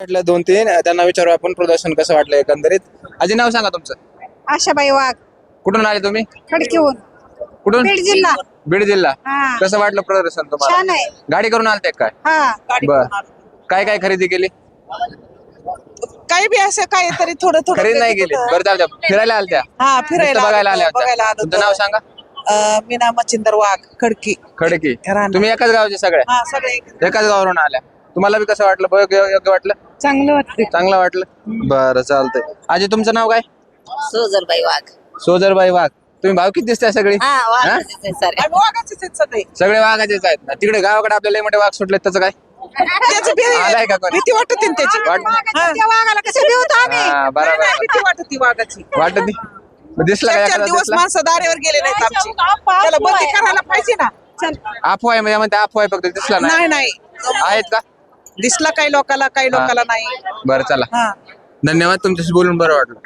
वाटलं 2-3 त्यांना विचारू आपण प्रदर्शन कसं वाटलं एकंदरीत. आजी नाव सांगा तुमचं. आशाबाई वाघ कुठून आले तुम्ही? खडकीहून कुठून? बीड जिल्हा. बीड जिल्हा. हा. कसं वाटलं प्रदर्शन छान तुम्हाला? आहे. गाडी करून आलते काय? हा बर. काय काय खरेदी केली? काही बी असं काहीतरी थोडं थोडं खरेदी नाही केली. बरं जाऊ द्या. फिरायला आलत्या? हा फिरायला नुसतं बघायला आल्या आलो, बघायला होत्या. आलो तुमचं नाव सांगा. मीना मच्छिंदर वाघ खडकी. खडकी. राहणार. तुम्ही एकाच गावचे सगळे? हा सगळे एकाच गावावरून आल्या. तुम्हाला बी कसं वाटलं? योग्य वाटलं? चांगलं वाटते. चांगलं वाटलं. बरं चालतंय. आजी तुमचं नाव काय? सोजलबाई वाघ. सोजरबाई वाघ. तुम्ही भाव किती दिसताय सगळी? हा हा? वाघाचेच आहे सारे. आम्ही वाघाचेच आहेत सगळे. सगळे वाघाचेच आहेत ना. तिकडे गावाकडे आपल्याला लय मोठे वाघ सुटले त्याचं काय? त्याची आलाय का कोणी? भीती वाटत त्याची हा. त्या वाघाला कसं देऊ आम्ही? हा, नाही, बरोबर नाही, भीती वाटत वाघाची. वाटत नाही. मग दिसला का 4 एखादा दिवस दिसला? माणसं दारेवर गेले नाहीत आमची त्याला बंदी करायला पाहिजे ना. अफवा आहे म्हणजे म्हणते अफवा आहे फक्त दिसला नाही नाही. नाही आहेत का? दिसला काही लोकाला काही लोकाला नाही. बरं चला. हा धन्यवाद तुमच्याशी बोलून बरं वाटलं.